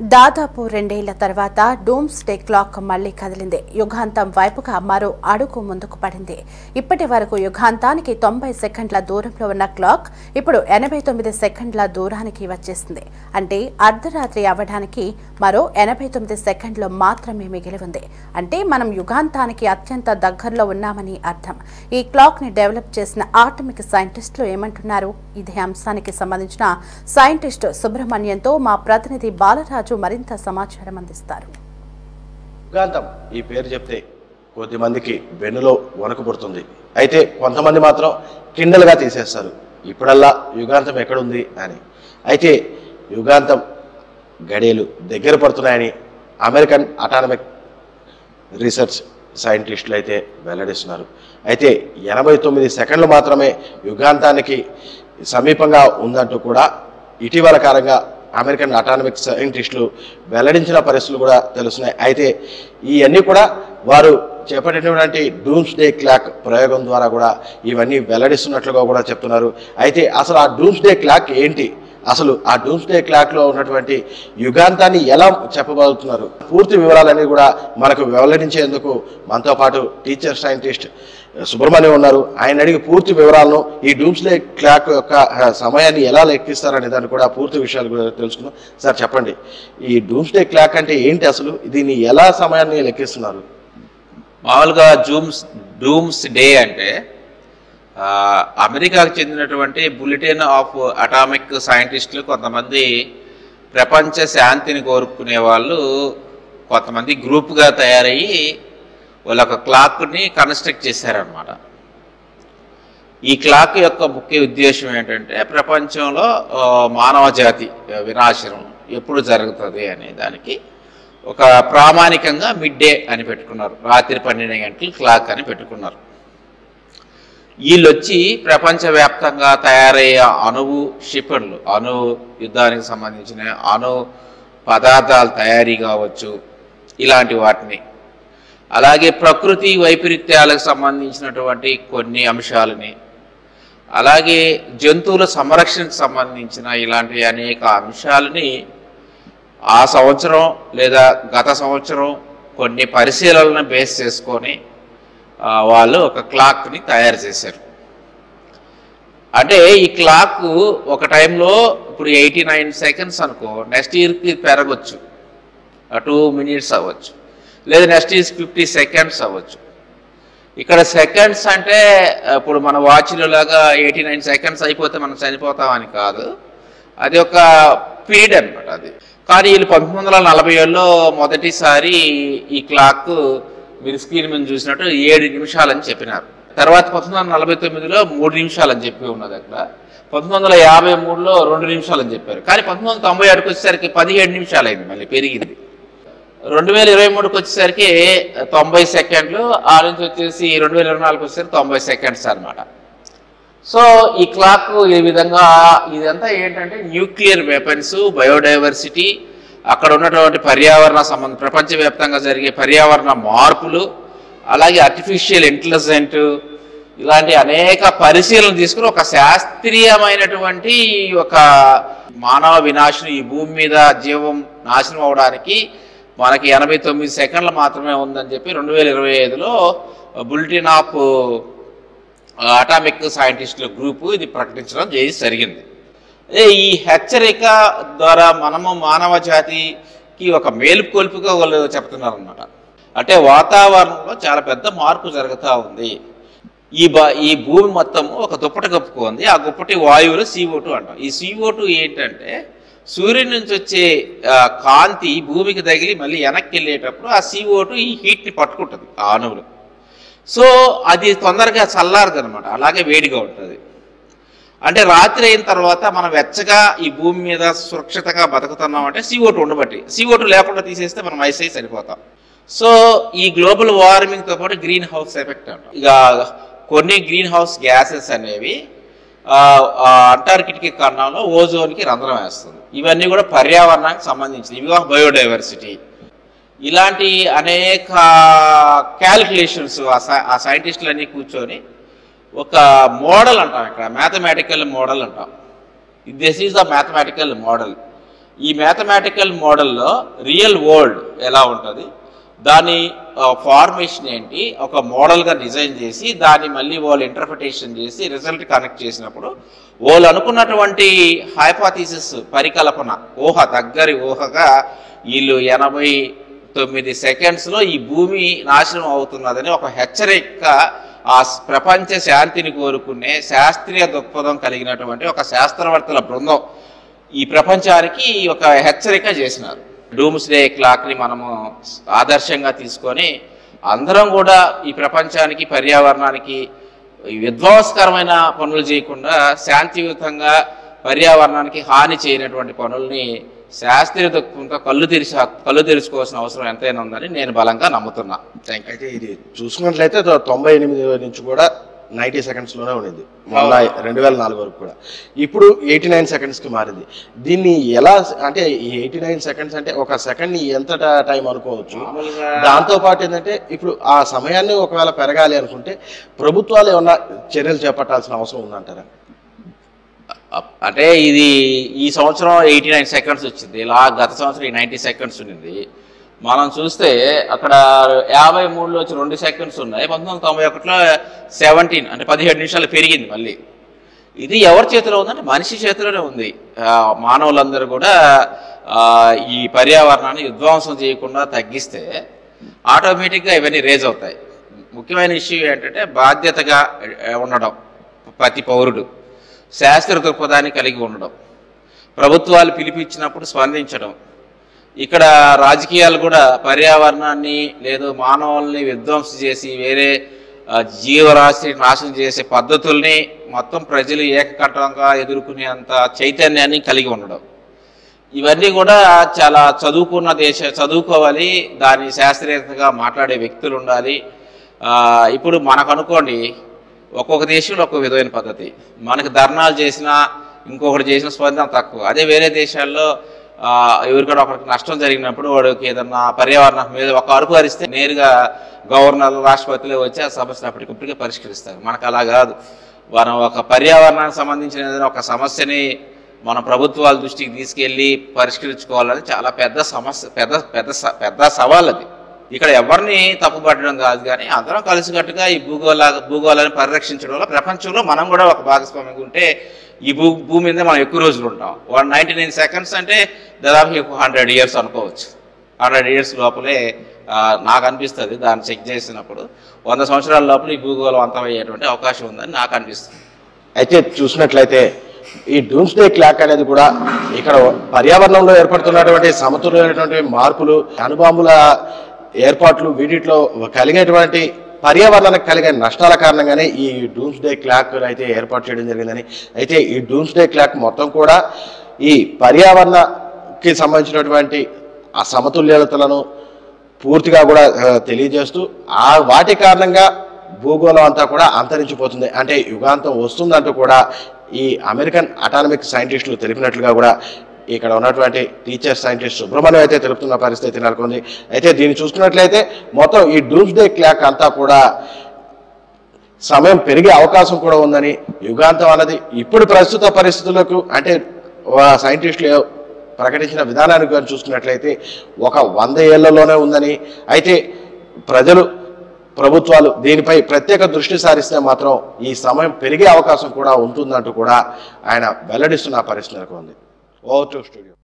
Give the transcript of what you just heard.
దాదాపు 2 ఏళ్ల తర్వాత డూమ్స్ డే క్లాక్ మళ్లీ కదిలింది. యుగాంతం వైపుగా మరో అడుగు ముందుకు పడింది. ఇప్పటి వరకు యుగాంతానికి 90 సెకండ్ల దూరంలో ఉన్న క్లాక్ ఇప్పుడు 89 సెకండ్ల దూరానికి వచ్చేసింది. అంటే అర్ధరాత్రి అవ్వడానికి మరో 89 సెకండ్లు మాత్రమే మిగిలి ఉంది. అంటే మనం యుగాంతానికి అత్యంత దగ్గరలో ఉన్నామని అర్థం. ఈ క్లాక్ ని డెవలప్ చేసిన ఆటమిక్ సైంటిస్టులు ఏమంటున్నారు? ఇదే అంశానికి సంబంధించిన సైంటిస్ట్ సుబ్రహ్మణ్యంతో మా ప్రతినిధి బాలరాజు మరింత సమాచారం అందిస్తారు. యుగాంతం ఈ పేరు చెప్తే కొద్ది మందికి వెన్నులో వణుకు పుడుతుంది. అయితే కొంతమంది మాత్రం కిండల్గా తీసేస్తారు, ఇప్పుడల్లా యుగాంతం ఎక్కడుంది అని. అయితే యుగాంతం గడియలు దగ్గర పడుతున్నాయని అమెరికన్ అటానమిక్ రీసెర్చ్ సైంటిస్టులు అయితే వెల్లడిస్తున్నారు. అయితే 89 సెకండ్లు మాత్రమే యుగాంతానికి సమీపంగా ఉందంటూ కూడా ఇటీవల కాలంగా అమెరికన్ అటానమిక్ సైంటిస్టులు వెల్లడించిన పరిస్థితులు కూడా తెలుస్తున్నాయి. అయితే ఇవన్నీ కూడా వారు చేపట్టినటువంటి డూమ్స్ డే క్లాక్ ప్రయోగం ద్వారా కూడా ఇవన్నీ వెల్లడిస్తున్నట్లుగా కూడా చెప్తున్నారు. అయితే అసలు ఆ డూమ్స్ డే క్లాక్ ఏంటి, అసలు ఆ డూమ్స్ డే క్లాక్లో ఉన్నటువంటి యుగాంతాన్ని ఎలా చెప్పబోతున్నారు, పూర్తి వివరాలన్నీ కూడా మనకు వెల్లడించేందుకు మనతో పాటు టీచర్ సైంటిస్ట్ సుబ్రహ్మణ్యం ఉన్నారు. ఆయన అడిగి పూర్తి వివరాలను, ఈ డూమ్స్ డే క్లాక్ యొక్క సమయాన్ని ఎలా లెక్కిస్తారనే దాన్ని కూడా పూర్తి విషయాలు కూడా తెలుసుకుందాం. సార్ చెప్పండి, ఈ డూమ్స్ డే క్లాక్ అంటే ఏంటి, అసలు దీన్ని ఎలా సమయాన్ని లెక్కిస్తున్నారు? మామూలుగా డూమ్స్ డే అంటే అమెరికాకు చెందినటువంటి బులెటిన్ ఆఫ్ అటామిక్ సైంటిస్టులు కొంతమంది ప్రపంచ శాంతిని కోరుకునే వాళ్ళు కొంతమంది గ్రూప్గా తయారయ్యి వాళ్ళ ఒక క్లాక్ని కన్స్ట్రక్ట్ చేశారనమాట. ఈ క్లాక్ యొక్క ముఖ్య ఉద్దేశం ఏంటంటే ప్రపంచంలో మానవ జాతి వినాశనం ఎప్పుడు జరుగుతుంది అనే దానికి ఒక ప్రామాణికంగా మిడ్ డే అని పెట్టుకున్నారు. రాత్రి 12 గంటలు క్లాక్ అని పెట్టుకున్నారు. వీళ్ళు వచ్చి ప్రపంచవ్యాప్తంగా తయారయ్యే అణువు క్షిపణులు, అణు యుద్ధానికి సంబంధించిన అణు పదార్థాల తయారీ కావచ్చు, ఇలాంటి వాటిని, అలాగే ప్రకృతి వైపరీత్యాలకు సంబంధించినటువంటి కొన్ని అంశాలని, అలాగే జంతువుల సంరక్షణకు సంబంధించిన ఇలాంటి అనేక అంశాలని ఆ సంవత్సరం లేదా గత సంవత్సరం కొన్ని పరిశీలనలను బేస్ చేసుకొని వాళ్ళు ఒక క్లాక్ని తయారు చేశారు. అంటే ఈ క్లాక్ ఒక టైంలో ఇప్పుడు 89 సెకండ్స్ అనుకో, నెక్స్ట్ ఇయర్కి పెరగచ్చు, 2 మినిట్స్ అవ్వచ్చు, లేదా నెక్స్ట్ ఇయర్స్ 50 సెకండ్స్ అవ్వచ్చు. ఇక్కడ సెకండ్స్ అంటే ఇప్పుడు మన వాచ్లో లాగా 89 సెకండ్స్ అయిపోతే మనం చనిపోతామని కాదు, అది ఒక పీరియడ్ అనమాట అది. కానీ వీళ్ళు 1947లో మొదటిసారి ఈ క్లాక్ మీరు స్క్రీన్ మీద చూసినట్టు 7 నిమిషాలని చెప్పినారు. తర్వాత 1949లో 3 నిమిషాలని చెప్పి ఉన్నది. అక్కడ 1953లో 2 నిమిషాలని చెప్పారు. కానీ 1997కి వచ్చేసరికి 17 నిమిషాలు అయింది, మళ్ళీ పెరిగింది. 2023కి వచ్చేసరికి 90 సెకండ్లు, ఆ నుంచి వచ్చేసి 2024కి వచ్చేసరికి 90 సెకండ్స్ అనమాట. సో ఈ క్లాక్ ఈ విధంగా, ఇదంతా ఏంటంటే న్యూక్లియర్ వెపన్స్, బయోడైవర్సిటీ, అక్కడ ఉన్నటువంటి పర్యావరణ సంబంధం, ప్రపంచవ్యాప్తంగా జరిగే పర్యావరణ మార్పులు, అలాగే ఆర్టిఫిషియల్ ఇంటెలిజెంట్, ఇలాంటి అనేక పరిశీలనలు తీసుకుని ఒక శాస్త్రీయమైనటువంటి ఒక మానవ వినాశనం, ఈ భూమి మీద జీవం నాశనం అవడానికి మనకి 89 సెకండ్లు మాత్రమే ఉందని చెప్పి 2025లో బులెటిన్ ఆఫ్ అటామిక్ సైంటిస్టుల గ్రూపు ఇది ప్రకటించడం జరిగింది. ఈ హెచ్చరిక ద్వారా మనము మానవ జాతికి ఒక మేలుకొల్పుగా వాళ్ళు చెప్తున్నారు అన్నమాట. అంటే వాతావరణంలో చాలా పెద్ద మార్పు జరుగుతూ ఉంది. ఈ భూమి మొత్తము ఒక దుప్పటి కప్పుకుంది. ఆ దుప్పటి వాయువులు CO2 అంటాం. ఈ CO2 ఏంటంటే సూర్యుడి నుంచి వచ్చే కాంతి భూమికి తగిలి మళ్ళీ వెనక్కి వెళ్ళేటప్పుడు ఆ CO2 ఈ హీట్ని పట్టుకుంటుంది, ఆ అణువులు. సో అది తొందరగా చల్లారదు అనమాట, అలాగే వేడిగా ఉంటుంది. అంటే రాత్రి అయిన తర్వాత మనం వెచ్చగా ఈ భూమి మీద సురక్షితంగా బతుకుతున్నాం అంటే CO2 ఉండబట్టి. CO2 లేకుండా తీసేస్తే మనం ఐస్ అయి సరిపోతాం. సో ఈ గ్లోబల్ వార్మింగ్తో పాటు గ్రీన్ హౌస్ ఎఫెక్ట్ అంటాం. ఇక కొన్ని గ్రీన్ హౌస్ గ్యాసెస్ అనేవి అంటార్కిటిక్ ఖండంలో ఓజోన్కి రంధ్రం వేస్తుంది. ఇవన్నీ కూడా పర్యావరణానికి సంబంధించినవి. ఇవి బయోడైవర్సిటీ, ఇలాంటి అనేక క్యాలిక్యులేషన్స్ ఆ సైంటిస్టులన్నీ కూర్చొని ఒక మోడల్ అంటాం, ఇక్కడ మ్యాథమెటికల్ మోడల్ అంటాం. This is the mathematical model. ఈ మ్యాథమెటికల్ మోడల్లో రియల్ వరల్డ్ ఎలా ఉంటుంది, దాని ఫార్మేషన్ ఏంటి, ఒక మోడల్గా డిజైన్ చేసి దాన్ని మళ్ళీ వాళ్ళు ఇంటర్ప్రిటేషన్ చేసి రిజల్ట్ కనెక్ట్ చేసినప్పుడు వాళ్ళు అనుకున్నటువంటి హైపోథీసిస్ పరికల్పన దగ్గరి ఊహగా వీళ్ళు 89 సెకండ్స్లో ఈ భూమి నాశనం అవుతున్నదని ఒక హెచ్చరిక ఆ ప్రపంచ శాంతిని కోరుకునే శాస్త్రీయ దృక్పథం కలిగినటువంటి ఒక శాస్త్రవేత్తల బృందం ఈ ప్రపంచానికి ఒక హెచ్చరిక చేసినారు. డూమ్స్డే క్లాక్ని మనము ఆదర్శంగా తీసుకొని అందరం కూడా ఈ ప్రపంచానికి పర్యావరణానికి విధ్వంసకరమైన పనులు చేయకుండా శాంతియుతంగా పర్యావరణానికి హాని చేయనటువంటి పనుల్ని శాస్త్రీయ దృక్పథంతో కళ్ళు తెరుచుకోవాల్సిన అవసరం ఎంతైనా ఉందని నేను బలంగా నమ్ముతున్నా. Thank you. అయితే ఇది చూసుకున్నట్లయితే 98 నుంచి కూడా 90 సెకండ్స్లోనే ఉండింది మొన్న 2004 వరకు కూడా. ఇప్పుడు 89 సెకండ్స్కి మారింది. దీన్ని ఎలా అంటే ఈ 89 సెకండ్స్ అంటే ఒక సెకండ్ని ఎంత టైం అనుకోవచ్చు. దాంతోపాటు ఏంటంటే ఇప్పుడు ఆ సమయాన్ని ఒకవేళ పెరగాలి అనుకుంటే ప్రభుత్వాలు ఏమన్నా చర్యలు చేపట్టాల్సిన అవసరం ఉందంటారా? అంటే ఇది ఈ సంవత్సరం 89 సెకండ్స్ వచ్చింది, ఇలా గత సంవత్సరం 90 సెకండ్స్ ఉండింది. మనం చూస్తే అక్కడ 53లో వచ్చి 2 సెకండ్స్ ఉన్నాయి, 1991లో 17 అంటే 17 నిమిషాలు పెరిగింది మళ్ళీ. ఇది ఎవరి చేతిలో ఉందంటే మనిషి చేతిలోనే ఉంది. మానవులందరూ కూడా ఈ పర్యావరణాన్ని విధ్వంసం చేయకుండా తగ్గిస్తే ఆటోమేటిక్గా ఇవన్నీ రేజ్ అవుతాయి. ముఖ్యమైన ఇష్యూ ఏంటంటే బాధ్యతగా ఉండడం, ప్రతి పౌరుడు శాస్త్ర దృక్పథాన్ని కలిగి ఉండడం, ప్రభుత్వాలు పిలిపించినప్పుడు స్పందించడం. ఇక్కడ రాజకీయాలు కూడా పర్యావరణాన్ని లేదు మానవుల్ని విధ్వంసం చేసి వేరే జీవరాశి నాశనం చేసే పద్ధతుల్ని మొత్తం ప్రజలు ఏకకంఠంగా ఎదుర్కొనేంత చైతన్యాన్ని కలిగి ఉండడం. ఇవన్నీ కూడా చాలా చదువుకోవాలి, దాన్ని శాస్త్రీయంగా మాట్లాడే వ్యక్తులు ఉండాలి. ఇప్పుడు మనకు అనుకోండి ఒక్కొక్క దేశంలో ఒక్కొక్క విధమైన పద్ధతి, మనకి ధర్నాలు చేసినా ఇంకొకటి చేసిన స్పందన తక్కువ. అదే వేరే దేశాల్లో ఎవరికైనా ఒకరికి నష్టం జరిగినప్పుడు వాడికి ఏదన్నా పర్యావరణం మీద ఒక అరుపు అరిస్తే నేరుగా గవర్నర్లు రాష్ట్రపతిలో వచ్చి ఆ సమస్యను అప్పటికప్పటికే పరిష్కరిస్తారు. మనకు అలా కాదు. మనం ఒక పర్యావరణానికి సంబంధించిన ఏదైనా ఒక సమస్యని మన ప్రభుత్వాల దృష్టికి తీసుకెళ్ళి పరిష్కరించుకోవాలని చాలా పెద్ద సమస్య, పెద్ద సవాల్ అది. ఇక్కడ ఎవరిని తప్పుపట్టడం కాదు, కానీ అందరం కలిసికట్టుగా ఈ భూగోళాన్ని పరిరక్షించడంలో ప్రపంచంలో మనం కూడా ఒక భాగస్వామిగా ఉంటే ఈ భూమి మీద మనం ఎక్కువ రోజులు ఉంటాం. 199 సెకండ్స్ అంటే దాదాపు 100 ఇయర్స్ అనుకోవచ్చు. 100 ఇయర్స్ లోపలే నాకు అనిపిస్తుంది, దాన్ని చెక్ చేసినప్పుడు 100 సంవత్సరాల లోపల ఈ భూగోళం అంతమయ్యేటువంటి అవకాశం ఉందని నాకు అనిపిస్తుంది. అయితే చూసినట్లయితే ఈ డూమ్స్డే క్లాక్ అనేది కూడా ఇక్కడ పర్యావరణంలో ఏర్పడుతున్నటువంటి సమతుల్యమైనటువంటి మార్పులు, అణుబాంబుల ఏర్పాట్లు, వీటిలో కలిగేటువంటి పర్యావరణానికి కలిగే నష్టాల కారణంగానే ఈ డూమ్స్డే క్లాక్ అయితే ఏర్పాటు చేయడం జరిగిందని. అయితే ఈ డూమ్స్డే క్లాక్ మొత్తం కూడా ఈ పర్యావరణకి సంబంధించినటువంటి ఆ సమతుల్యతలను పూర్తిగా కూడా తెలియజేస్తూ వాటి కారణంగా భూగోళం అంతా కూడా అంతరించిపోతుంది, అంటే యుగాంతం వస్తుందంటూ కూడా ఈ అమెరికన్ అటానమిక్ సైంటిస్టులు తెలిపినట్లుగా కూడా ఇక్కడ ఉన్నటువంటి టీచర్ సైంటిస్ట్ సుబ్రహ్మణ్యం అయితే తెలుపుతున్న పరిస్థితి నెలకొంది. అయితే దీన్ని చూసుకున్నట్లయితే మొత్తం ఈ డూమ్స్డే క్లాక్ అంతా కూడా సమయం పెరిగే అవకాశం కూడా ఉందని, యుగాంతం అన్నది ఇప్పుడు ప్రస్తుత పరిస్థితులకు అంటే సైంటిస్టులు ప్రకటించిన విధానానికి కానీ చూసుకున్నట్లయితే ఒక 100 ఏళ్లలోనే ఉందని, అయితే ప్రభుత్వాలు దీనిపై ప్రత్యేక దృష్టి సారిస్తే మాత్రం ఈ సమయం పెరిగే అవకాశం కూడా ఉంటుందంటూ కూడా ఆయన వెల్లడిస్తున్న పరిస్థితి నెలకొంది. Over to studio.